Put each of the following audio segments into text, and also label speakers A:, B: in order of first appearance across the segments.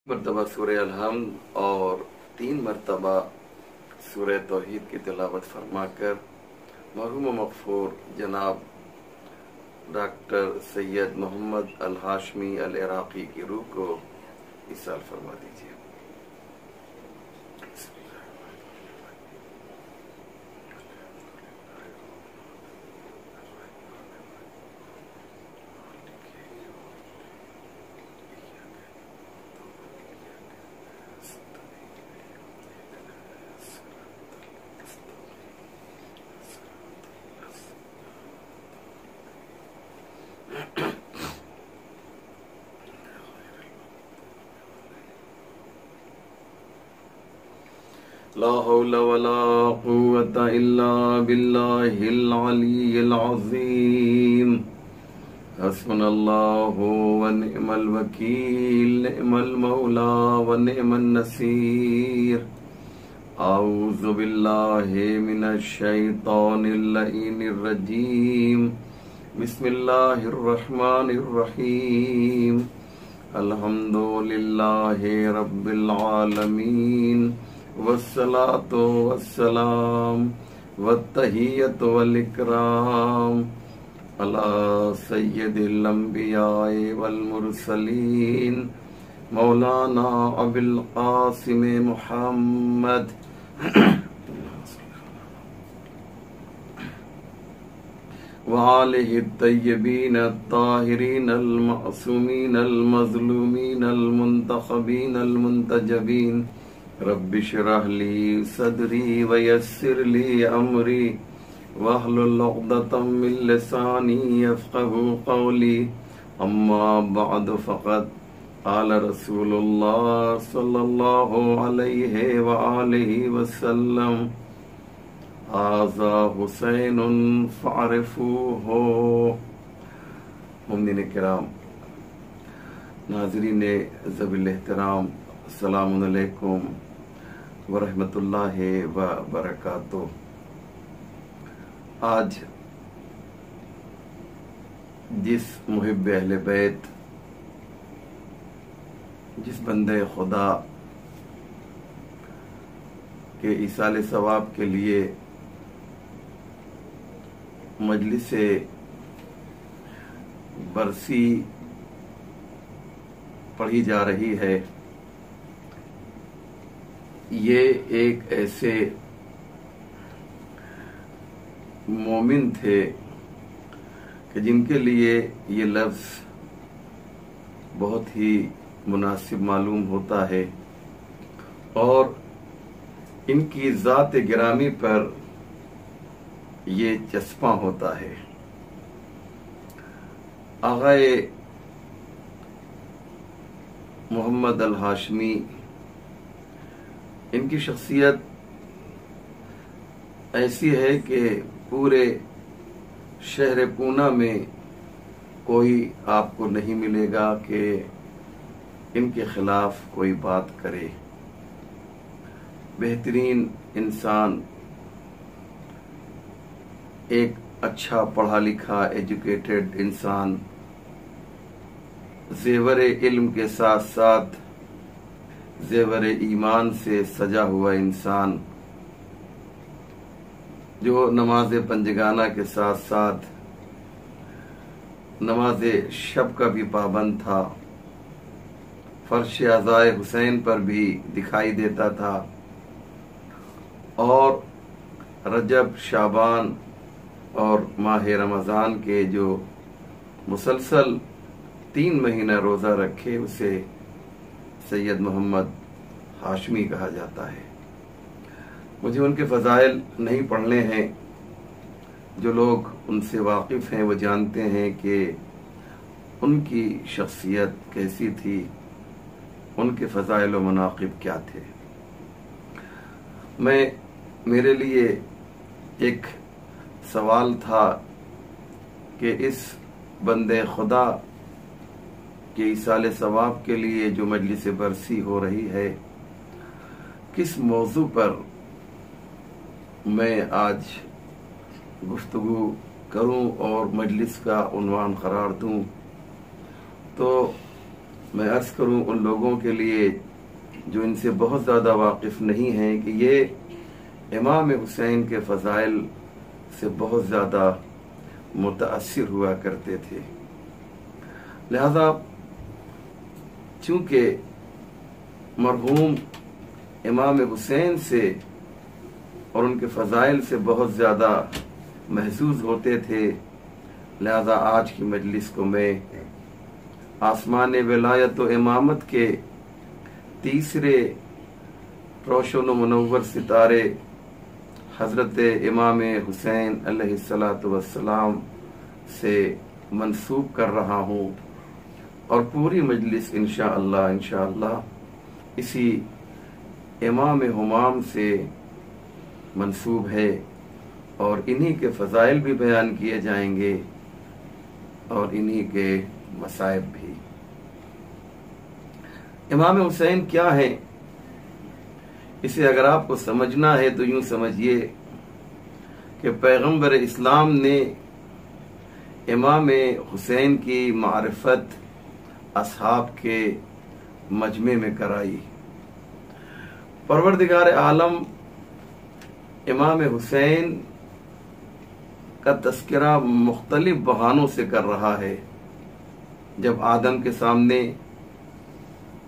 A: مرتبہ سورہ الحمد اور 3 مرتبہ سورہ توحید کی تلاوت فرما کر مرحوم و مغفور جناب ڈاکٹر سید محمد الہاشمی العراقی کی روح کو ایصال فرما دیجیے۔ لا حول ولا قوة الا باللہ العلی العظیم۔ حسبنا اللہ ونعم الوکیل، نعم المولا ونعم النصیر۔ اعوذ باللہ من الشیطان اللعین الرجیم، بسم اللہ الرحمن الرحیم۔ الحمد للہ رب العالمین، والصلاة والسلام والتحیۃ والاکرام علی سید الانبیاء والمرسلین مولانا ابی القاسم محمد وآلہ الطیبین الطاہرین المعصومین المظلومین المنتخبین المنتجبین۔ رب اشرح لی صدری ویسر لی امری واحلل عقدۃ من لسانی یفقہوا قولی۔ اما بعد فقد قال رسول اللہ صلی اللہ علیہ وآلہ وسلم، ھذا حسین فاعرفوہ۔ مؤمنین کرام، ناظرین ذوی الاحترام، السلام علیکم ورحمۃ اللہ وبرکاتہ۔ آج جس محب اہل بیت، جس بندے خدا کے ایصال ثواب کے لیے مجلس برسی پڑھی جا رہی ہے، یہ ایک ایسے مومن تھے کہ جن کے لیے یہ لفظ بہت ہی مناسب معلوم ہوتا ہے، اور ان کی ذات گرامی پر یہ چسپاں ہوتا ہے۔ آغائے محمد الہاشمی، ان کی شخصیت ایسی ہے کہ پورے شہر پونا میں کوئی آپ کو نہیں ملے گا کہ ان کے خلاف کوئی بات کرے۔ بہترین انسان، ایک اچھا پڑھا لکھا ایجوکیٹڈ انسان، زیور علم کے ساتھ ساتھ زیور ایمان سے سجا ہوا انسان، جو نماز پنجگانہ کے ساتھ ساتھ نماز شب کا بھی پابند تھا، فرش عزائے حسین پر بھی دکھائی دیتا تھا، اور رجب، شعبان اور ماہ رمضان کے جو مسلسل 3 مہینہ روزہ رکھے، اسے سید محمد ہاشمی کہا جاتا ہے۔ مجھے ان کے فضائل نہیں پڑھنے ہیں، جو لوگ ان سے واقف ہیں وہ جانتے ہیں کہ ان کی شخصیت کیسی تھی، ان کے فضائل و مناقب کیا تھے۔ میرے لیے ایک سوال تھا کہ اس بندے خدا کہ ایصال ثواب کے لیے جو مجلس برسی ہو رہی ہے، کس موضوع پر میں آج گفتگو کروں اور مجلس کا عنوان قرار دوں۔ تو میں عرض کروں ان لوگوں کے لیے جو ان سے بہت زیادہ واقف نہیں ہیں کہ یہ امام حسین کے فضائل سے بہت زیادہ متاثر ہوا کرتے تھے. لہذا چونکہ مرحوم امام حسین سے اور ان کے فضائل سے بہت زیادہ محظوظ ہوتے تھے، لہذا آج کی مجلس کو میں آسمان ولایت و امامت کے تیسرے روشن و منور ستارے حضرت امام حسین علیہ السلام سے منسوب کر رہا ہوں، اور پوری مجلس انشاءاللہ اسی امام ہمام سے منسوب ہے، اور انہی کے فضائل بھی بیان کیے جائیں گے اور انہی کے مصائب بھی. امام حسین کیا ہے؟ اسے اگر آپ کو سمجھنا ہے تو یوں سمجھیے کہ پیغمبر اسلام نے امام حسین کی معرفت اصحاب کے مجمع میں کرائی. پروردگار عالم امام حسین کا تذکرہ مختلف بہانوں سے کر رہا ہے. جب آدم کے سامنے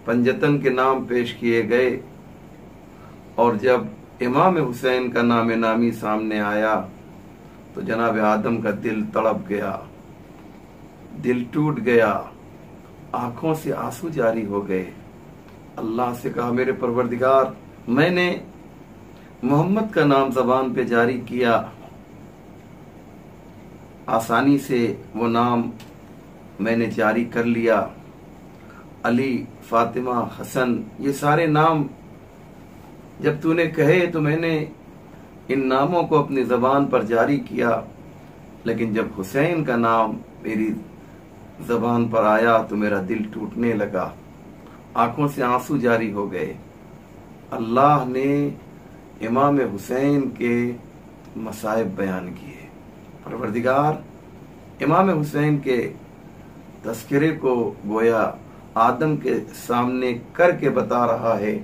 A: پنجتن کے نام پیش کیے گئے اور جب امام حسین کا نام نامی سامنے آیا تو جناب آدم کا دل تڑپ گیا، دل ٹوٹ گیا، آنکھوں سے آنسو جاری ہو گئے. اللہ سے کہا میرے پروردگار، میں نے محمد کا نام زبان پہ جاری کیا، آسانی سے وہ نام میں نے جاری کر لیا. علی، فاطمہ، حسن، یہ سارے نام جب تو نے کہے تو میں نے ان ناموں کو اپنی زبان پر جاری کیا، لیکن جب حسین کا نام میری زبان پر آیا تو میرا دل ٹوٹنے لگا، آنکھوں سے آنسو جاری ہو گئے. اللہ نے امام حسین کے مصائب بیان کیے. پروردگار امام حسین کے تذکرے کو گویا آدم کے سامنے کر کے بتا رہا ہے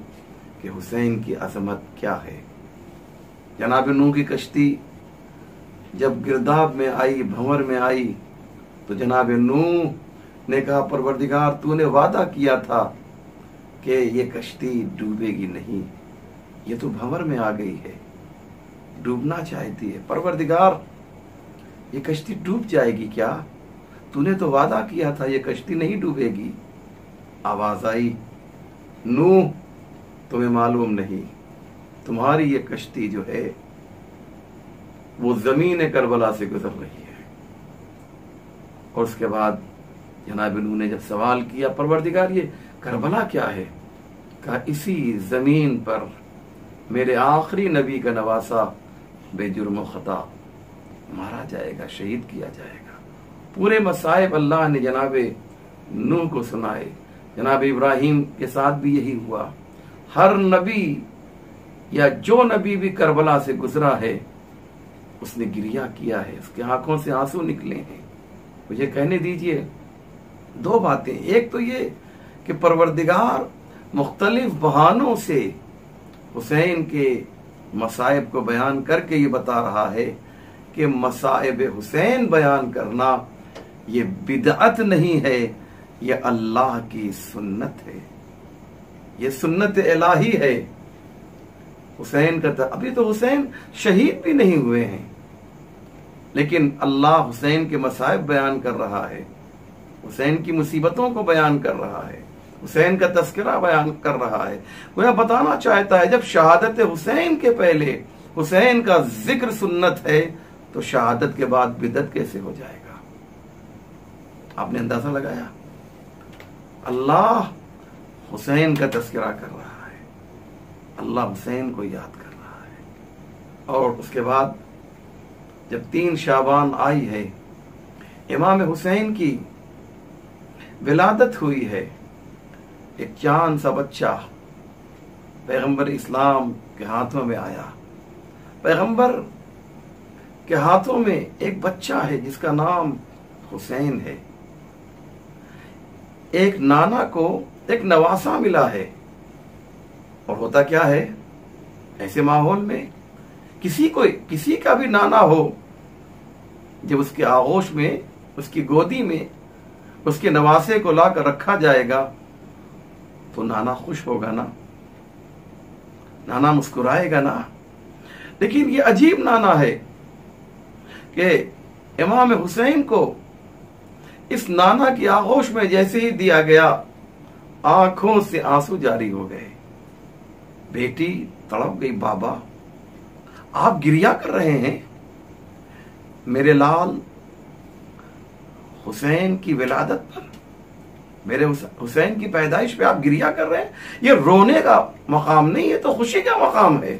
A: کہ حسین کی عظمت کیا ہے. جناب نوح کی کشتی جب گرداب میں آئی، بھنور میں آئی، تو جناب نوح نے کہا پروردگار تو نے وعدہ کیا تھا کہ یہ کشتی ڈوبے گی نہیں، یہ تو بھنور میں آ گئی ہے، ڈوبنا چاہتی ہے. پروردگار یہ کشتی ڈوب جائے گی کیا؟ تو نے تو وعدہ کیا تھا یہ کشتی نہیں ڈوبے گی. آواز آئی، نوح تمہیں معلوم نہیں، تمہاری یہ کشتی جو ہے وہ زمین کربلا سے گزر رہی ہے. اور اس کے بعد جناب نوح نے جب سوال کیا پروردگار یہ کربلا کیا ہے؟ کہا اسی زمین پر میرے آخری نبی کا نواسا بے جرم و خطا مارا جائے گا، شہید کیا جائے گا. پورے مصائب اللہ نے جناب نوح کو سنائے. جناب ابراہیم کے ساتھ بھی یہی ہوا. ہر نبی یا جو نبی بھی کربلا سے گزرا ہے اس نے گریہ کیا ہے، اس کے آنکھوں سے آنسو نکلے ہیں. مجھے کہنے دیجئے دو باتیں. ایک تو یہ کہ پروردگار مختلف بہانوں سے حسین کے مصائب کو بیان کر کے یہ بتا رہا ہے کہ مصائب حسین بیان کرنا یہ بدعت نہیں ہے، یہ اللہ کی سنت ہے، یہ سنت الہی ہے. حسین کا ابھی تو حسین شہید بھی نہیں ہوئے ہیں، لیکن اللہ حسین کے مصائب بیان کر رہا ہے، حسین کی مصیبتوں کو بیان کر رہا ہے، حسین کا تذکرہ بیان کر رہا ہے. وہ بتانا چاہتا ہے جب شہادت حسین کے پہلے حسین کا ذکر سنت ہے تو شہادت کے بعد بدعت کیسے ہو جائے گا؟ آپ نے اندازہ لگایا؟ اللہ حسین کا تذکرہ کر رہا ہے، اللہ حسین کو یاد کر رہا ہے. اور اس کے بعد جب 3 شعبان آئی ہے، امام حسین کی ولادت ہوئی ہے. ایک چاند سا بچہ پیغمبر اسلام کے ہاتھوں میں آیا. پیغمبر کے ہاتھوں میں ایک بچہ ہے جس کا نام حسین ہے. ایک نانا کو ایک نواسا ملا ہے، اور ہوتا کیا ہے ایسے ماحول میں کسی کا بھی نانا ہو، جب اس کے آغوش میں، اس کی گودی میں اس کے نواسے کو لا کر رکھا جائے گا تو نانا خوش ہوگا نا، نانا مسکرائے گا نا۔ لیکن یہ عجیب نانا ہے کہ امام حسین کو اس نانا کی آغوش میں جیسے ہی دیا گیا، آنکھوں سے آنسو جاری ہو گئے۔ بیٹی تڑپ گئی، بابا آپ گریا کر رہے ہیں، میرے لال حسین کی ولادت پر، میرے حسین کی پیدائش پہ آپ گریا کر رہے ہیں؟ یہ رونے کا مقام نہیں، یہ تو خوشی کا مقام ہے۔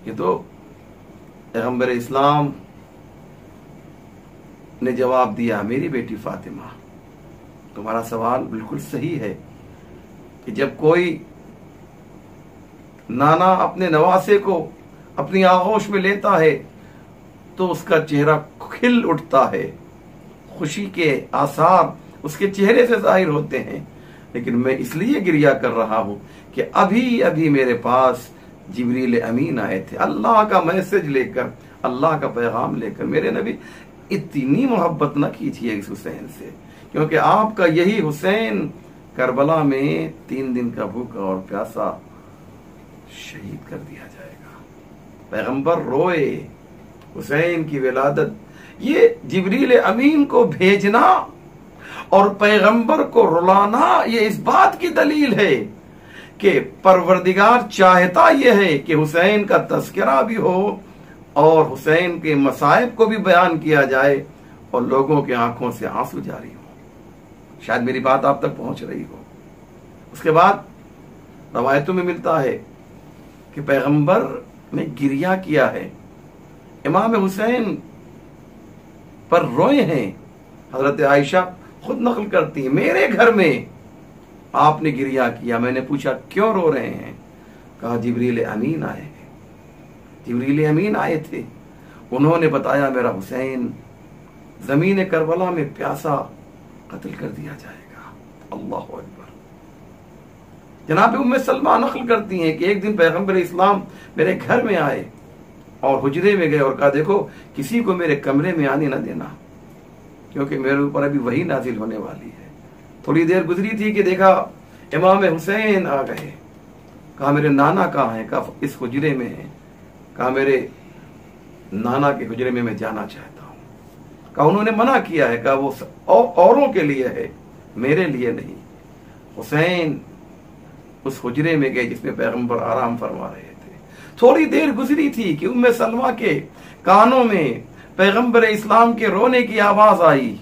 A: یہ تو پیغمبر اسلام نے جواب دیا، میری بیٹی فاطمہ تمہارا سوال بالکل صحیح ہے کہ جب کوئی نانا اپنے نواسے کو اپنی آغوش میں لیتا ہے تو اس کا چہرہ کھل اٹھتا ہے، خوشی کے آثار اس کے چہرے سے ظاہر ہوتے ہیں۔ لیکن میں اس لیے گریا کر رہا ہوں کہ ابھی میرے پاس جبریل امین آئے تھے، اللہ کا میسج لے کر، اللہ کا پیغام لے کر۔ میرے نبی اتنی محبت نہ کیجیے اس حسین سے، کیونکہ آپ کا یہی حسین کربلا میں 3 دن کا بھوکا اور پیاسا شہید کر دیا جائے گا۔ پیغمبر روئے، حسین کی ولادت، یہ جبریل امین کو بھیجنا اور پیغمبر کو رلانا یہ اس بات کی دلیل ہے کہ پروردگار چاہتا یہ ہے کہ حسین کا تذکرہ بھی ہو اور حسین کے مصائب کو بھی بیان کیا جائے اور لوگوں کے آنکھوں سے آنسو جاری ہو۔ شاید میری بات آپ تک پہنچ رہی ہو۔ اس کے بعد روایتوں میں ملتا ہے کہ پیغمبر نے گریا کیا ہے، امام حسین پر روئے ہیں۔ حضرت عائشہ خود نقل کرتی ہیں، میرے گھر میں آپ نے گریا کیا۔ میں نے پوچھا کیوں رو رہے ہیں؟ کہا جبریل امین آئے، جبریل امین آئے تھے، انہوں نے بتایا میرا حسین زمین کربلا میں پیاسا قتل کر دیا جائے گا۔ اللہ اکبر۔ جناب ام سلمہ نقل کرتی ہیں کہ ایک دن پیغمبر اسلام میرے گھر میں آئے اور حجرے میں گئے اور کہا دیکھو کسی کو میرے کمرے میں آنے نہ دینا، کیونکہ میرے اوپر ابھی وحی نازل ہونے والی ہے۔ تھوڑی دیر گزری تھی کہ دیکھا امام حسین آ گئے۔ کہا میرے نانا کہاں ہیں؟ کہا اس حجرے میں ہیں۔ کہا میرے نانا کے حجرے میں جانا چاہتا ہوں۔ کہا انہوں نے منع کیا ہے، کہا وہ اوروں کے لیے ہے، میرے لیے نہیں۔ حسین اس حجرے میں گئے جس میں پیغمبر آرام فرما رہے تھے۔ تھوڑی دیر گزری تھی کہ ام سلمہ کے کانوں میں پیغمبر اسلام کے رونے کی آواز آئی،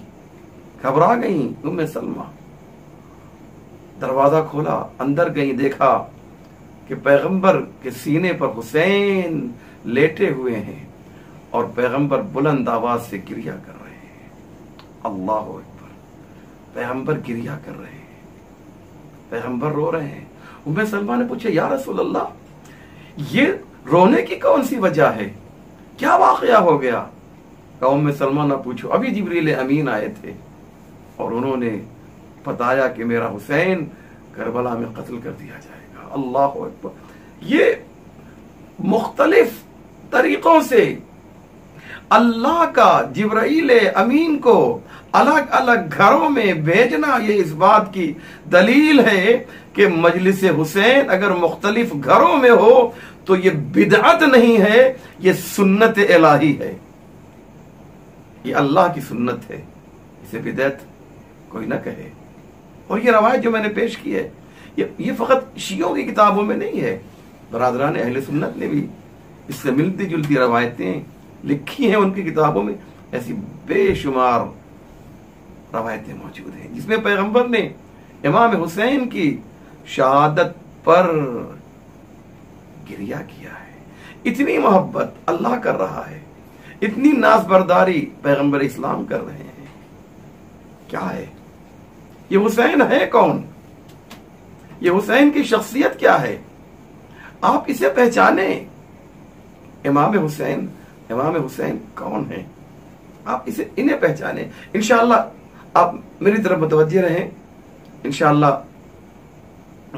A: گھبرا گئیں ام سلمہ، دروازہ کھولا، اندر گئیں، دیکھا کہ پیغمبر کے سینے پر حسین لیٹے ہوئے ہیں اور پیغمبر بلند آواز سے گریہ کر رہے ہیں۔ اللہ اکبر، پیغمبر گریہ کر رہے ہیں، پیغمبر رو رہے ہیں۔ ام سلمہ نے پوچھا یا رسول اللہ یہ رونے کی کون سی وجہ ہے، کیا واقعہ ہو گیا؟ کہا ام سلمہ نہ پوچھو، ابھی جبریل امین آئے تھے اور انہوں نے بتایا کہ میرا حسین کربلا میں قتل کر دیا جائے گا۔ اللہ اکبر۔ یہ مختلف طریقوں سے اللہ کا جبرائیل امین کو الگ الگ گھروں میں بھیجنا یہ اس بات کی دلیل ہے کہ مجلس حسین اگر مختلف گھروں میں ہو تو یہ بدعت نہیں ہے، یہ سنت الہی ہے، یہ اللہ کی سنت ہے، اسے بدعت کوئی نہ کہے۔ اور یہ روایت جو میں نے پیش کی ہے یہ فقط شیعوں کی کتابوں میں نہیں ہے، برادران اہل سنت نے بھی اس سے ملتی جلتی روایتیں لکھی ہیں ان کی کتابوں میں۔ ایسی بے شمار روایتیں موجود ہیں جس میں پیغمبر نے امام حسین کی شہادت پر گریہ کیا ہے۔ اتنی محبت اللہ کر رہا ہے، اتنی ناز برداری پیغمبر اسلام کر رہے ہیں۔ کیا ہے یہ حسین؟ ہے کون یہ حسین؟ کی شخصیت کیا ہے؟ آپ اسے پہچانیں۔ امام حسین کون ہے؟ آپ انہیں پہچانیں۔ انشاءاللہ آپ میری طرف متوجہ رہیں، انشاءاللہ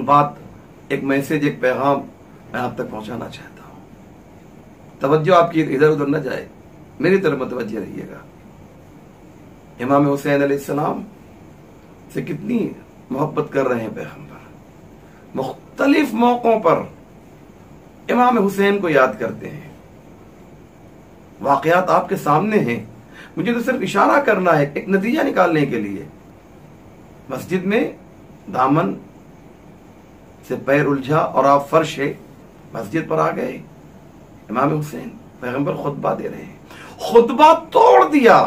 A: بات ایک میسج، ایک پیغام میں آپ تک پہنچانا چاہتا ہوں. توجہ آپ کی ادھر ادھر نہ جائے، میری طرف متوجہ رہیے گا. امام حسین علیہ السلام سے کتنی محبت کر رہے ہیں پیغمبر. مختلف موقعوں پر امام حسین کو یاد کرتے ہیں. واقعات آپ کے سامنے ہیں، مجھے تو صرف اشارہ کرنا ہے ایک نتیجہ نکالنے کے لیے. مسجد میں دامن سے پیر الجھا اور آپ فرش مسجد پر آ گئے. امام حسین پیغمبر خطبہ دے رہے ہیں، خطبہ توڑ دیا.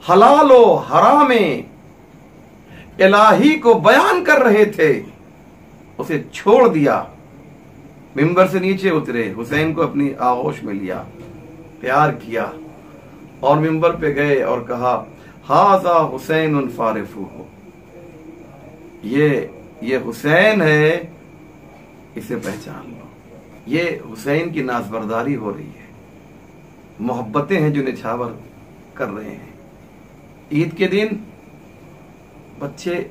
A: حلال و حرام الہی کو بیان کر رہے تھے، اسے چھوڑ دیا. ممبر سے نیچے اترے، حسین کو اپنی آغوش میں لیا، پیار کیا اور ممبر پہ گئے اور کہا ھذا حسین فارفوہ، یہ حسین ہے، اسے پہچان لو. یہ حسین کی نازبرداری ہو رہی ہے، محبتیں ہیں جو نچھاور کر رہے ہیں. عید کے دن بچے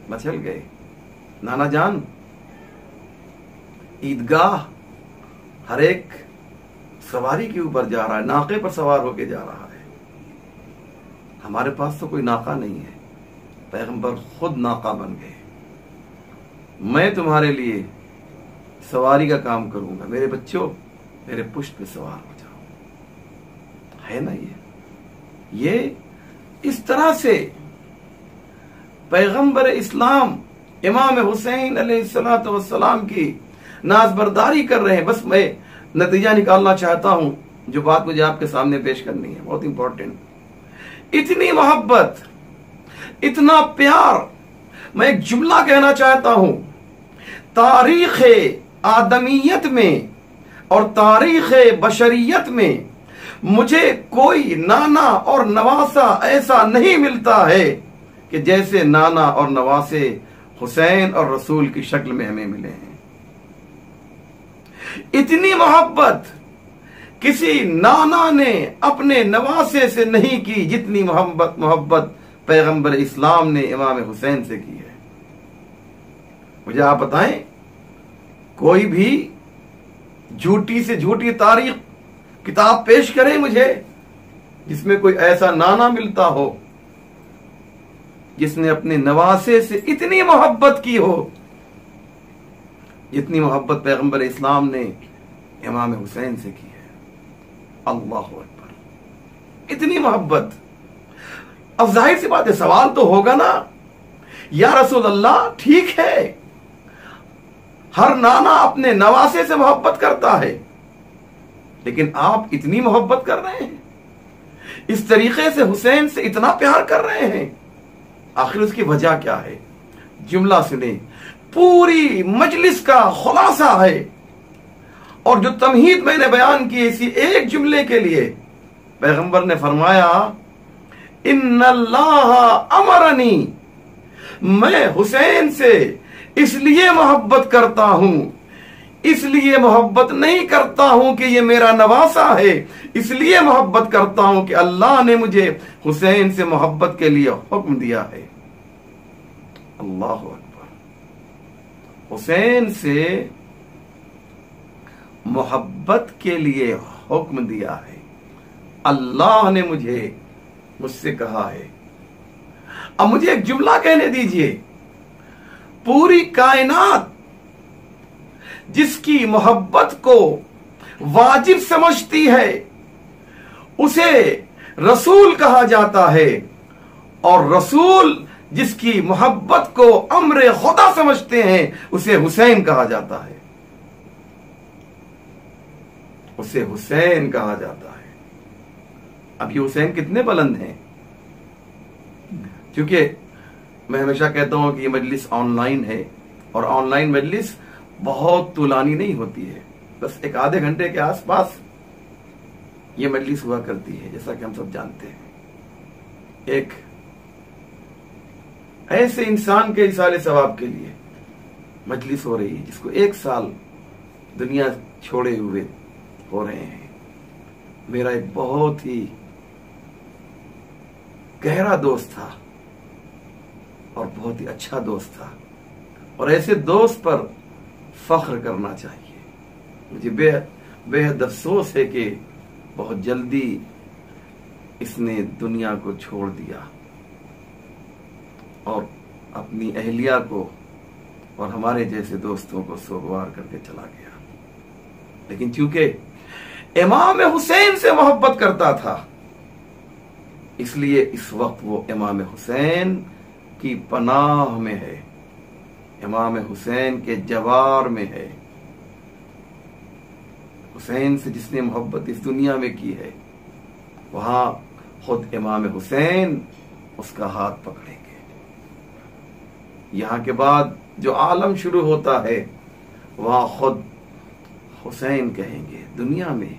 A: مچل گئے. نانا جان عیدگاہ ہر ایک سواری کے اوپر جا رہا ہے، ناقے پر سوار ہو کے جا رہا ہے. ہمارے پاس تو کوئی ناقہ نہیں ہے. پیغمبر خود ناقہ بن گئے. میں تمہارے لیے سواری کا کام کروں گا، میرے بچوں میرے پشت پہ سوار ہو جاؤ. ہے نا یہ اس طرح سے پیغمبر اسلام امام حسین علیہ السلام کی نازبرداری کر رہے ہیں. بس میں نتیجہ نکالنا چاہتا ہوں، جو بات مجھے آپ کے سامنے پیش کرنی ہے بہت امپورٹنٹ. اتنی محبت، اتنا پیار. میں ایک جملہ کہنا چاہتا ہوں، تاریخ آدمیت میں اور تاریخ بشریت میں مجھے کوئی نانا اور نواسا ایسا نہیں ملتا ہے کہ جیسے نانا اور نواسے حسین اور رسول کی شکل میں ہمیں ملے ہیں. اتنی محبت کسی نانا نے اپنے نواسے سے نہیں کی جتنی محبت پیغمبر اسلام نے امام حسین سے کی ہے. مجھے آپ بتائیں، کوئی بھی جھوٹی سے جھوٹی تاریخ کتاب پیش کرے مجھے جس میں کوئی ایسا نانا ملتا ہو جس نے اپنے نواسے سے اتنی محبت کی ہو جتنی محبت پیغمبر اسلام نے امام حسین سے کی ہے. اللہ اکبر، اتنی محبت. اب ظاہر سی بات ہے، سوال تو ہوگا نا، یا رسول اللہ ٹھیک ہے ہر نانا اپنے نواسے سے محبت کرتا ہے، لیکن آپ اتنی محبت کر رہے ہیں، اس طریقے سے حسین سے اتنا پیار کر رہے ہیں، آخر اس کی وجہ کیا ہے؟ جملہ سنیں، پوری مجلس کا خلاصہ ہے. اور جو تمہید میں نے بیان کی اسی ایک جملے کے لیے پیغمبر نے فرمایا ان اللہ امرنی، میں حسین سے اس لیے محبت کرتا ہوں، اس لیے محبت نہیں کرتا ہوں کہ یہ میرا نواسا ہے، اس لیے محبت کرتا ہوں کہ اللہ نے مجھے حسین سے محبت کے لیے حکم دیا ہے. اللہ اکبر. حسین سے محبت کے لیے حکم دیا ہے، اللہ نے مجھ سے کہا ہے. اب مجھے ایک جملہ کہنے دیجئے، پوری کائنات جس کی محبت کو واجب سمجھتی ہے اسے رسول کہا جاتا ہے، اور رسول جس کی محبت کو امر خدا سمجھتے ہیں اسے حسین کہا جاتا ہے. اسے حسین کہا جاتا ہے. اب یہ حسین کتنے بلند ہیں؟ کیونکہ میں ہمیشہ کہتا ہوں کہ یہ مجلس آن لائن ہے، اور آن لائن مجلس بہت طولانی نہیں ہوتی ہے، بس ایک آدھے گھنٹے کے آس پاس یہ مجلس ہوا کرتی ہے، جیسا کہ ہم سب جانتے ہیں. ایک ایسے انسان کے اصال ثواب کے لیے مجلس ہو رہی ہے جس کو 1 سال دنیا چھوڑے ہوئے ہو رہے ہیں. میرا ایک بہت ہی گہرا دوست تھا، اور بہت ہی اچھا دوست تھا، اور ایسے دوست پر فخر کرنا چاہیے۔ مجھے بے حد افسوس ہے کہ بہت جلدی اس نے دنیا کو چھوڑ دیا اور اپنی اہلیہ کو اور ہمارے جیسے دوستوں کو سوگوار کر کے چلا گیا۔ لیکن چونکہ امام حسین سے محبت کرتا تھا، اس لیے اس وقت وہ امام حسین کی پناہ میں ہے، امام حسین کے جوار میں ہے۔ حسین سے جس نے محبت اس دنیا میں کی ہے، وہاں خود امام حسین اس کا ہاتھ پکڑیں گے۔ یہاں کے بعد جو عالم شروع ہوتا ہے، وہاں خود حسین کہیں گے، دنیا میں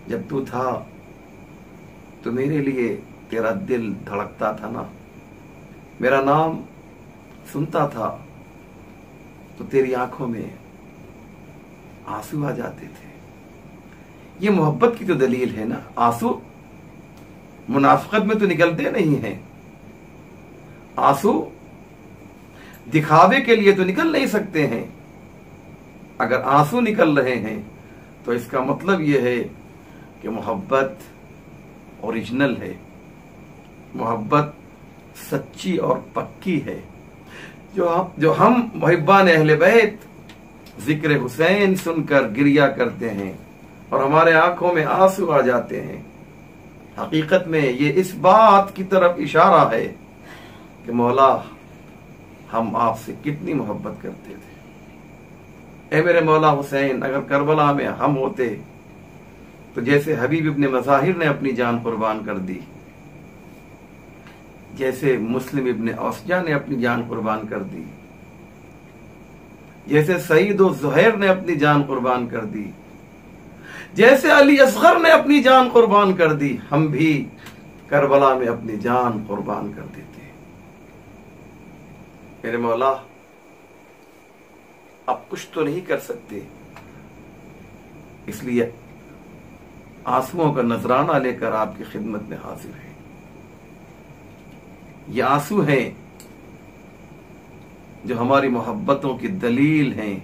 A: جب تو تھا تو میرے لیے تیرا دل دھڑکتا تھا نا، میرا نام سنتا تھا تو تیری آنکھوں میں آنسو آ جاتے تھے۔ یہ محبت کی تو دلیل ہے نا، آنسو منافقت میں تو نکلتے نہیں ہیں، آنسو دکھاوے کے لیے تو نکل نہیں سکتے ہیں۔ اگر آنسو نکل رہے ہیں تو اس کا مطلب یہ ہے کہ محبت اوریجنل ہے، محبت سچی اور پکی ہے۔ جو ہم محبان اہل بیت ذکر حسین سن کر گریا کرتے ہیں اور ہمارے آنکھوں میں آنسو آ جاتے ہیں، حقیقت میں یہ اس بات کی طرف اشارہ ہے کہ مولا ہم آپ سے کتنی محبت کرتے تھے۔ اے میرے مولا حسین، اگر کربلا میں ہم ہوتے تو جیسے حبیب ابن مظاہر نے اپنی جان قربان کر دی، جیسے مسلم ابن اوسجہ نے اپنی جان قربان کر دی، جیسے سعید و زہیر نے اپنی جان قربان کر دی، جیسے علی اصغر نے اپنی جان قربان کر دی، ہم بھی کربلا میں اپنی جان قربان کر دیتے۔ میرے مولا اب کچھ تو نہیں کر سکتے، اس لیے آنسوؤں کا نذرانہ لے کر آپ کی خدمت میں حاضر ہیں۔ یہ آنسو ہیں جو ہماری محبتوں کی دلیل ہیں۔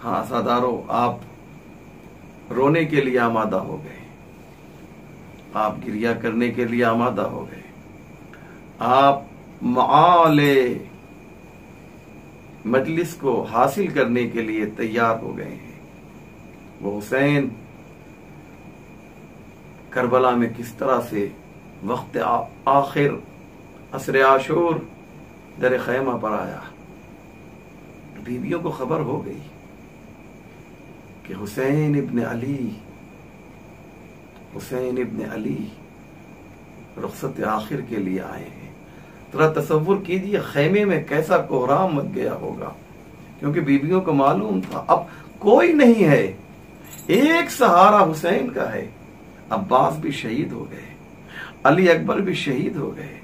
A: ہاں عزادارو، آپ رونے کے لیے آمادہ ہو گئے، آپ گریہ کرنے کے لیے آمادہ ہو گئے، آپ معالِ مجلس کو حاصل کرنے کے لیے تیار ہو گئے ہیں۔ وہ حسین کربلا میں کس طرح سے وقت آخر عصر عاشور در خیمہ پر آیا، بیویوں کو خبر ہو گئی کہ حسین ابن علی رخصت آخر کے لیے آئے ہیں۔ ذرا تصور کیجیے خیمے میں کیسا کوہرام مچ گیا ہوگا، کیونکہ بیویوں کو معلوم تھا اب کوئی نہیں ہے، ایک سہارا حسین کا ہے۔ عباس بھی شہید ہو گئے، علی اکبر بھی شہید ہو گئے،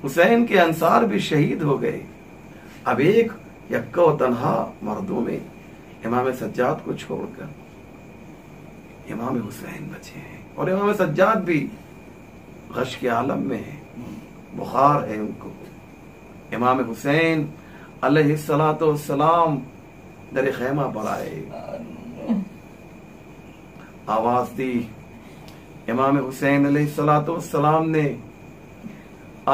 A: حسین کے انصار بھی شہید ہو گئے۔ اب ایک یکا و تنہا مردوں میں امام سجاد کو چھوڑ کر امام حسین بچے ہیں، اور امام سجاد بھی غش کے عالم میں ہیں، بخار ہے ان کو۔ امام حسین علیہ السلام در خیمہ پر آئے، آواز دی۔ امام حسین علیہ السلام نے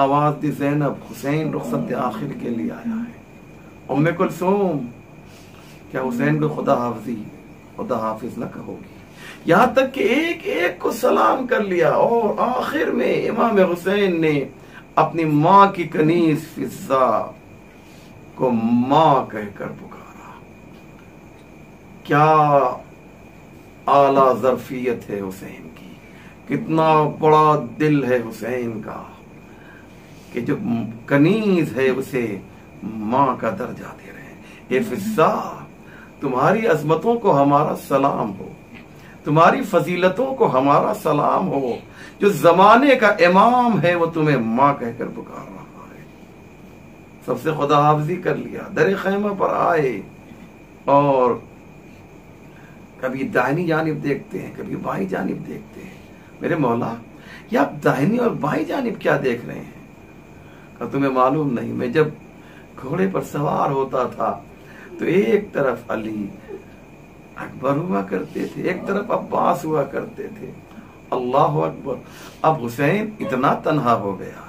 A: آواز دی، زینب، حسین رخصت آخر کے لیے آیا ہے۔ ام کلثوم، کیا حسین کو خدا حافظ نہ کہو گی؟ یہاں تک کہ ایک ایک کو سلام کر لیا، اور آخر میں امام حسین نے اپنی ماں کی کنیز فضہ کو ماں کہہ کر پکارا۔ کیا اعلیٰ ظرفیت ہے حسین کی، کتنا بڑا دل ہے حسین کا کہ جو کنیز ہے اسے ماں کا درجہ دے رہے ہیں۔ اے فضہ، تمہاری عظمتوں کو ہمارا سلام ہو، تمہاری فضیلتوں کو ہمارا سلام ہو، جو زمانے کا امام ہے وہ تمہیں ماں کہہ کر پکار رہا ہے۔ سب سے خدا حافظی کر لیا، در خیمہ پر آئے، اور کبھی دائنی جانب دیکھتے ہیں، کبھی بائیں جانب دیکھتے ہیں۔ میرے مولا، یہ آپ دائنی اور بائیں جانب کیا دیکھ رہے ہیں؟ اور تمہیں معلوم نہیں، میں جب گھوڑے پر سوار ہوتا تھا تو ایک طرف علی اکبر ہوا کرتے تھے، ایک طرف عباس ہوا کرتے تھے۔ اللہ اکبر! اب حسین اتنا تنہا ہو گیا،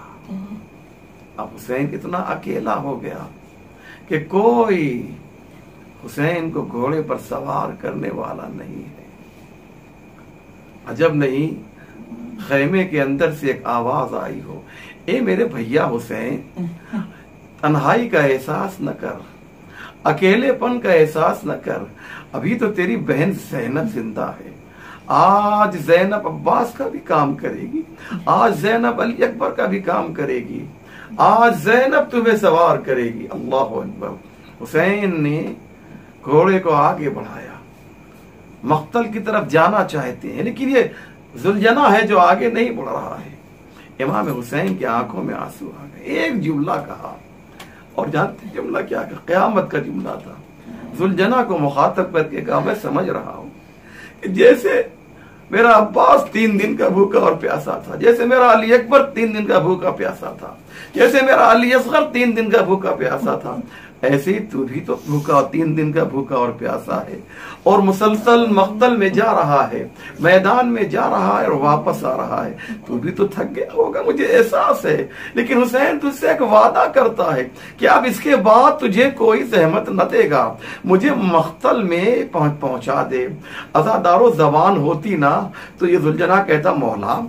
A: اب حسین اتنا اکیلا ہو گیا کہ کوئی حسین کو گھوڑے پر سوار کرنے والا نہیں ہے۔ عجب نہیں خیمے کے اندر سے ایک آواز آئی ہو، اے میرے بھیا حسین، تنہائی کا احساس نہ کر، اکیلے پن کا احساس نہ کر، ابھی تو تیری بہن زینب زندہ ہے، آج زینب عباس کا بھی کام کرے گی، آج زینب علی اکبر کا بھی کام کرے گی، آج زینب تمہیں سوار کرے گی۔ اللہ اکبر! حسین نے گھوڑے کو آگے بڑھایا، مقتل کی طرف جانا چاہتے ہیں لیکن یہ ذوالجناح ہے جو آگے نہیں بڑھ رہا ہے۔ امام حسین کی آنکھوں میں آنسو آ گئے، ایک جملہ کہا، اور جانتے جملہ کیا کہا؟ قیامت کا جملہ تھا۔ ذوالجناح کو مخاطب کر کے کہا، میں سمجھ رہا ہوں کہ جیسے میرا عباس 3 دن کا بھوکا اور پیاسا تھا، جیسے میرا علی اکبر 3 دن کا بھوکا پیاسا تھا، جیسے میرا علی اصغر 3 دن کا بھوکا پیاسا تھا، ایسے ہی تو بھی تو بھوکا 3 دن کا بھوکا اور پیاسا ہے، اور مسلسل مقتل میں جا رہا ہے، میدان میں جا رہا ہے اور واپس آ رہا ہے، تو بھی تو تھک گیا ہوگا، مجھے احساس ہے، لیکن حسین تجھ سے ایک وعدہ کرتا ہے کہ اب اس کے بعد تجھے کوئی زحمت نہ دے گا، مجھے مقتل میں پہنچا دے۔ عزادارو زبان ہوتی نا تو یہ ذوالجناح کہتا، مولا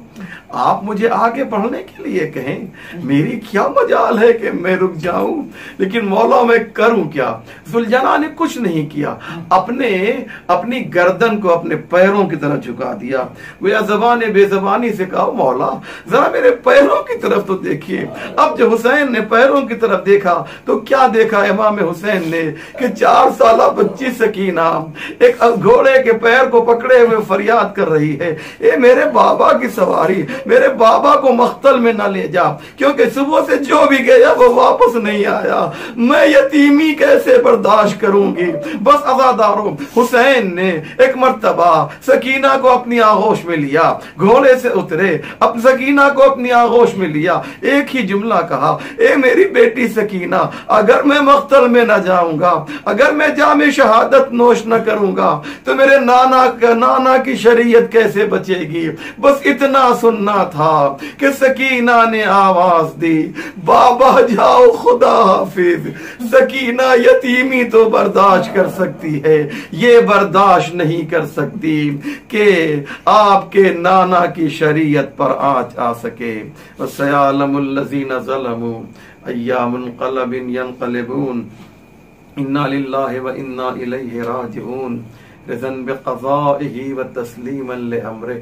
A: آپ مجھے آگے بڑھنے کے لیے کہیں، میری کیا مجال ہے کہ میں رک جاؤں، لیکن مولا میں کروں کیا؟ ذوالجناح نے کچھ نہیں کیا، اپنی گردن کو اپنے پیروں کی طرح جھکا دیا، گویا زبان بے زبانی سے کہا، مولا ذرا میرے پیروں کی طرف تو دیکھیے۔ اب جب حسین نے پیروں کی طرف دیکھا تو کیا دیکھا امام حسین نے کہ 4 سالہ بچی سکینہ ایک گھوڑے کے پیر کو پکڑے ہوئے فریاد کر رہی ہے، اے میرے بابا کی سواری، میرے بابا کو مقتل میں نہ لے جا، کیونکہ صبح سے جو بھی گیا وہ واپس نہیں آیا، میں یتیمی کیسے برداشت کروں گی۔ بس عزاداروں، حسین نے ایک مرتبہ سکینہ کو اپنی آغوش میں لیا، گھوڑے سے اترے، اب سکینہ کو اپنی آغوش میں لیا، ایک ہی جملہ کہا، اے میری بیٹی سکینہ، اگر میں مقتل میں نہ جاؤں گا، اگر میں جام شہادت نوش نہ کروں گا تو میرے نانا کی شریعت کیسے بچے گی؟ بس اتنا سننا تھا کہ سکینہ نے آواز دی، بابا جاؤ خدا حافظ۔ سکینہ یتیمی تو برداشت کر سکتی ہے، یہ برداشت نہیں کر سکتی کہ آپ کے نانا کی شریعت پر آنچ آ سکے۔ وَسَيَعْلَمُ الَّذِينَ ظَلَمُوا أَيَّ مُنْقَلَبٍ يَنْقَلِبُونَ إِنَّا لِلَّهِ وَإِنَّا إِلَيْهِ رَاجِعُونَ رِضًا بِقَضَائِهِ وَتَسْلِيمًا لِأَمْرِهِ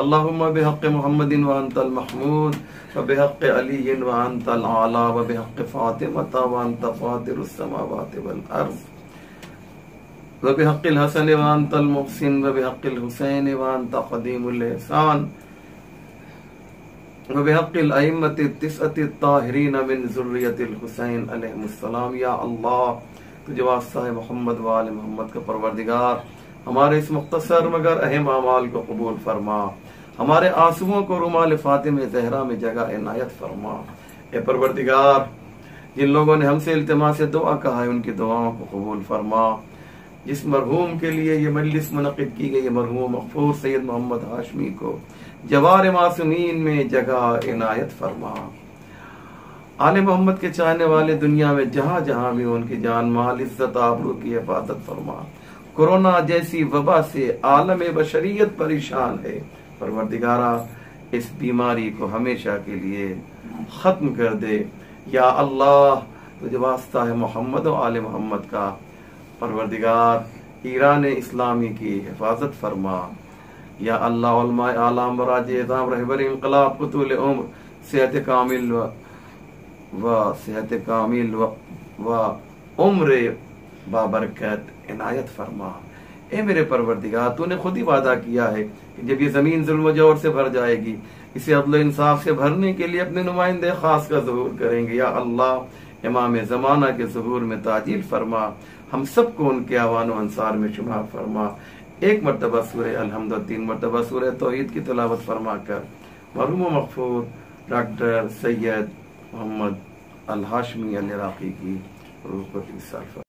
A: اللهم بحق محمد وانت المحمود وبحق علی وانت العالی وبحق فاطمة وانت فاطر السماوات والارض وبحق الحسن وانت المحسن وبحق الحسین وانت قدیم الاحسان وبحق الائمة التسعة الطاہرین من ذریۃ الحسین علیہ السلام۔ یا اللہ، تجھے واسطہ ہے محمد و آل محمد کا پروردگار، ہمارے اس مختصر مگر اہم اعمال کو قبول فرما، ہمارے آنسوؤں کو رومال فاطمہ زہرا میں جگہ عنایت فرما۔ اے پروردگار، جن لوگوں نے ہم سے التماس دعا کہا ہے ان کی دعاؤں کو قبول فرما۔ جس مرحوم کے لیے یہ مجلس منعقد کی گئی، مرحوم مغفور سید محمد ہاشمی کو جوار معصومین میں جگہ عنایت فرما۔ آل محمد کے چاہنے والے دنیا میں جہاں جہاں بھی ان کی جان مال عزت آبرو کی حفاظت فرما۔ کورونا جیسی وبا سے عالم بشریت پریشان ہے، پروردگارہ اس بیماری کو ہمیشہ کے لیے ختم کر دے۔ یا اللہ، تجھے واسطہ ہے محمد و آل محمد کا، پروردگار ایران اسلامی کی حفاظت فرما۔ یا اللہ، علماء اعلام براج اعظام رہبر انقلاب قطول عمر صحت کامل و عمر بابرکت عنایت فرما۔ اے میرے پروردگار، تو نے خود ہی وعدہ کیا ہے کہ جب یہ زمین ظلم و جور سے بھر جائے گی، اسے عدل و انصاف سے بھرنے کے لیے اپنے نمائندے خاص کا ظہور کریں گے۔ یا اللہ، امام زمانہ کے ظہور میں تعجیل فرما، ہم سب کو ان کے اعوان و انصار میں شمار فرما۔ ایک مرتبہ سورہ الحمد و 3 مرتبہ سورہ توحید کی تلاوت فرما کر مرحوم و مغفور ڈاکٹر سید محمد الہاشمی العراقی کی روح پر 30 سال